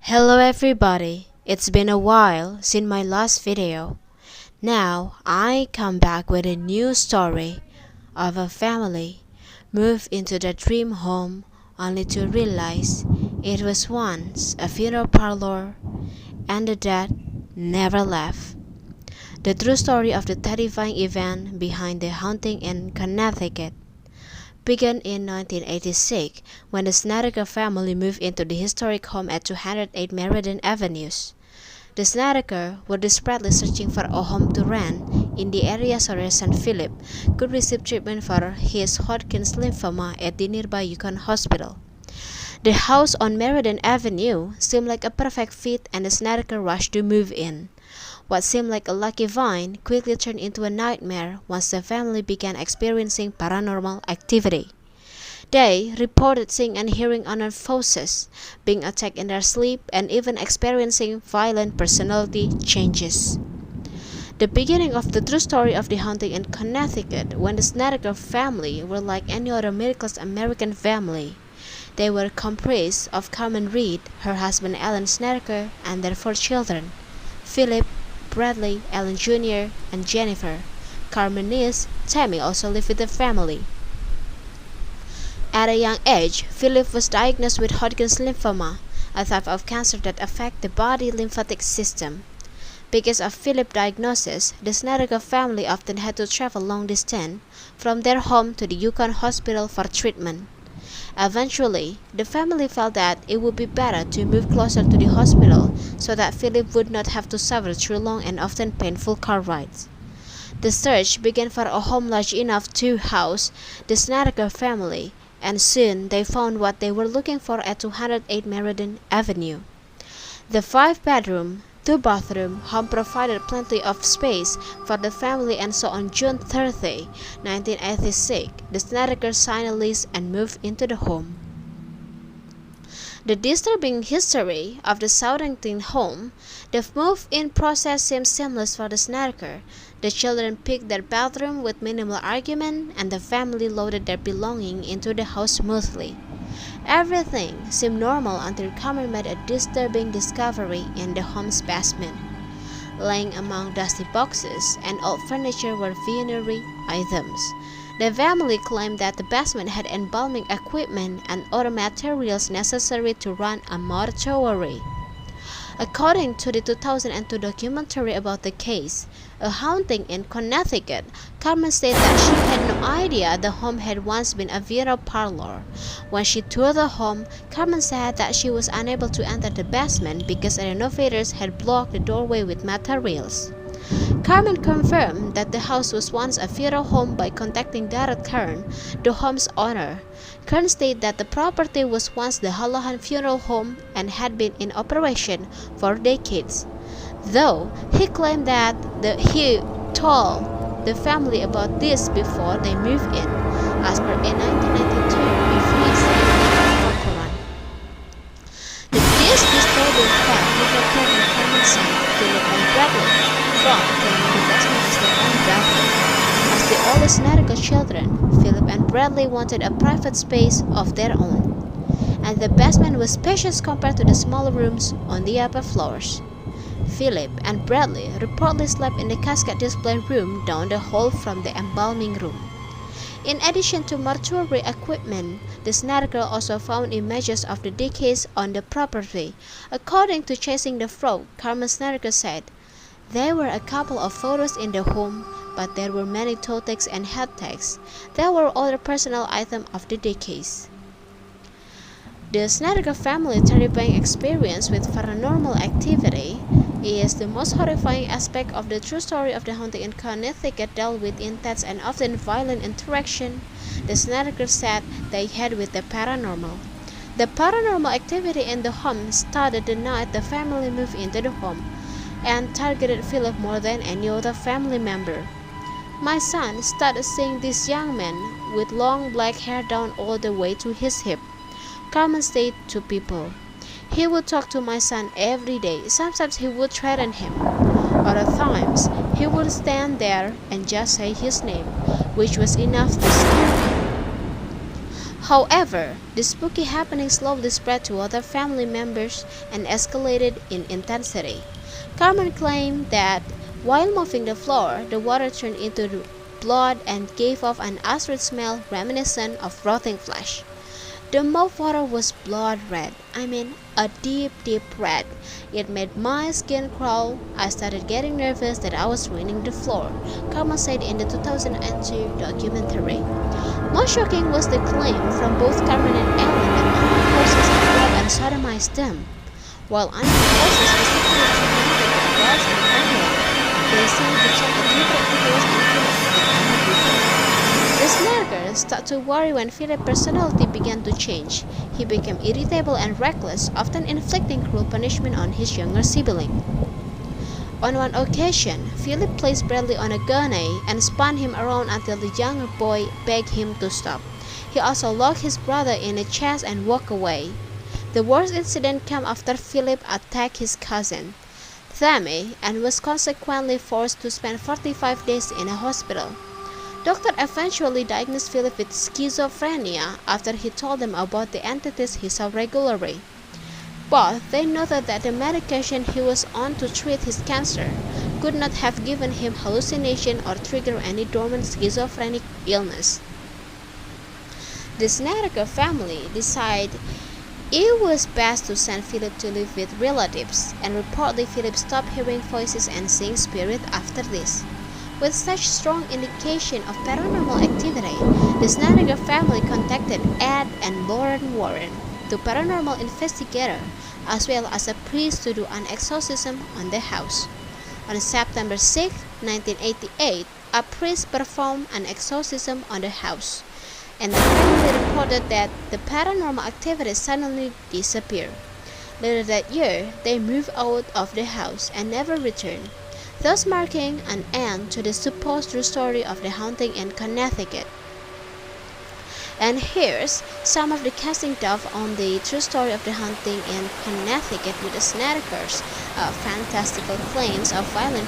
Hello everybody, it's been a while since my last video. Now I come back with a new story of a family moved into their dream home only to realize it was once a funeral parlor and the dead never left. The true story of the terrifying event behind the haunting in Connecticut began in 1986 when the Snedeker family moved into the historic home at 208 Meriden Avenue. The Snedekers were desperately searching for a home to rent in the area so their son Philip could receive treatment for his Hodgkin's lymphoma at the nearby UConn hospital. The house on Meriden Avenue seemed like a perfect fit and the Snedeker rushed to move in. What seemed like a lucky vine quickly turned into a nightmare once the family began experiencing paranormal activity. They reported seeing and hearing unknown voices, being attacked in their sleep, and even experiencing violent personality changes. The beginning of the true story of the haunting in Connecticut when the Snedeker family were like any other middle-class American family. They were comprised of Carmen Reed, her husband Alan Snedeker, and their 4 children, Philip, Bradley, Ellen Jr., and Jennifer. Carmen's niece, Tammy, also lived with the family. At a young age, Philip was diagnosed with Hodgkin's lymphoma, a type of cancer that affects the body lymphatic system. Because of Philip's diagnosis, the Snedeker family often had to travel long distance from their home to the UConn hospital for treatment. Eventually, the family felt that it would be better to move closer to the hospital so that Philip would not have to suffer through long and often painful car rides. The search began for a home large enough to house the Snedeker family, and soon they found what they were looking for at 208 Meriden Avenue. The 5-bedroom, 2-bathroom home provided plenty of space for the family, and so on June 30, 1986, the Snedekers signed a lease and moved into the home. The disturbing history of the Southington home, the move-in process seemed seamless for the Snedeker. The children picked their bathroom with minimal argument, and the family loaded their belongings into the house smoothly. Everything seemed normal until Carmen made a disturbing discovery in the home's basement. Laying among dusty boxes and old furniture were funerary items. The family claimed that the basement had embalming equipment and other materials necessary to run a mortuary. According to the 2002 documentary about the case, A Haunting in Connecticut, Carmen stated that she had no idea the home had once been a funeral parlor. When she toured the home, Carmen said that she was unable to enter the basement because the renovators had blocked the doorway with materials. Carmen confirmed that the house was once a funeral home by contacting Darrell Kern, the home's owner. Kern stated that the property was once the Holohan Funeral Home and had been in operation for decades, though he claimed that he told the family about this before they moved in, as per a 1992 release from Quran. This disturbing fact never came in Carmen's son, Philip and Bradley, from claiming the basement as their own bathroom. As the oldest Snedeker children, Philip and Bradley wanted a private space of their own, and the basement was spacious compared to the smaller rooms on the upper floors. Philip and Bradley reportedly slept in the casket display room down the hall from the embalming room. In addition to mortuary equipment, the Snedeker also found images of the deceased on the property. According to Chasing the Frog, Carmen Snedeker said, "There were a couple of photos in the home, but there were many toe tags and head tags. There were other personal items of the deceased." The Snedeker family terrifying experience with paranormal activity is the most horrifying aspect of the true story of the haunting in Connecticut, dealt with intense and often violent interaction the Snedekers said they had with the paranormal. The paranormal activity in the home started the night the family moved into the home and targeted Philip more than any other family member. "My son started seeing this young man with long black hair down all the way to his hip," Carmen stated to People. "He would talk to my son every day. Sometimes he would threaten him. Other times, he would stand there and just say his name, which was enough to scare him." However, the spooky happening slowly spread to other family members and escalated in intensity. Carmen claimed that while mopping the floor, the water turned into blood and gave off an acrid smell reminiscent of rotting flesh. The mop water was blood red. I mean, a deep, deep red. It made my skin crawl. I started getting nervous that I was ruining the floor, Carmen said in the 2002 documentary. Most shocking was the claim from both Carmen and Ellen that animal forces had robbed and sodomized them. While animal forces specifically tormented the adults and family, they seemed to check the different videos and films that animal before. The Snedekers started to worry when Philip's personality began to change. He became irritable and reckless, often inflicting cruel punishment on his younger sibling. On one occasion, Philip placed Bradley on a gurney and spun him around until the younger boy begged him to stop. He also locked his brother in a chest and walked away. The worst incident came after Philip attacked his cousin, Tammy, and was consequently forced to spend 45 days in a hospital. Doctor eventually diagnosed Philip with schizophrenia after he told them about the entities he saw regularly. But they noted that the medication he was on to treat his cancer could not have given him hallucination or trigger any dormant schizophrenic illness. The Snedeker family decided it was best to send Philip to live with relatives, and reportedly Philip stopped hearing voices and seeing spirits after this. With such strong indication of paranormal activity, the Snedeker family contacted Ed and Lauren Warren, the paranormal investigator, as well as a priest to do an exorcism on the house. On September 6, 1988, a priest performed an exorcism on the house, and the family reported that the paranormal activity suddenly disappeared. Later that year, they moved out of the house and never returned, thus marking an end to the supposed true story of the haunting in Connecticut. And here's some of the casting stuff on the true story of the haunting in Connecticut with the Snedekers. Fantastical claims of violent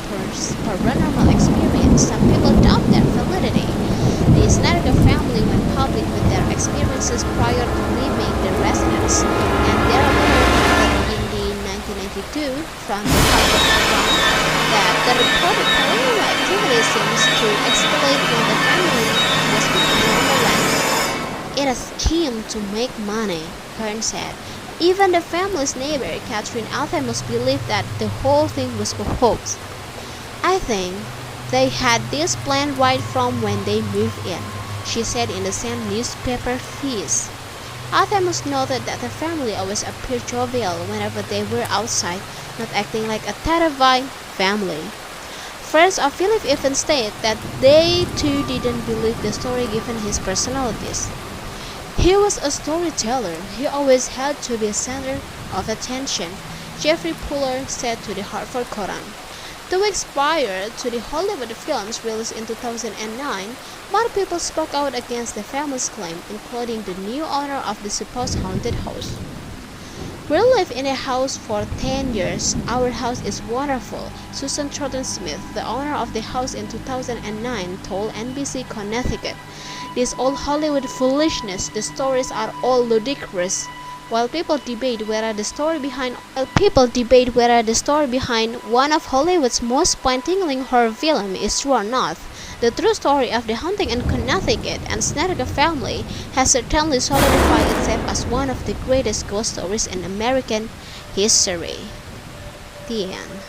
paranormal experience. Some people doubt their validity. The Snedeker family went public with their experiences prior to leaving the residence, and there are reports in the 1992 from the Hodgkin that the reported paranormal activity seems to escalate when the family was behind on the rent. It is a scheme to make money, Kern said. Even the family's neighbor, Catherine Althemos, believed that the whole thing was a hoax. I think they had this plan right from when they moved in, she said in the same newspaper piece. Althemos noted that the family always appeared jovial whenever they were outside, not acting like a terrified family. Friends of Philip even stated that they too didn't believe the story given his personalities. He was a storyteller. He always had to be a center of attention, Jeffrey Puller said to the Hartford Courant. 2 weeks prior to the Hollywood films released in 2009, more people spoke out against the family's claim, including the new owner of the supposed haunted house. We lived in a house for 10 years. Our house is wonderful, Susan Thornton Smith, the owner of the house in 2009, told NBC Connecticut. This old Hollywood foolishness, the stories are all ludicrous. While people debate whether the story behind one of Hollywood's most spine-tingling horror films is true or not, the true story of the haunting in Connecticut and Snedeker family has certainly solidified itself as one of the greatest ghost stories in American history. The end.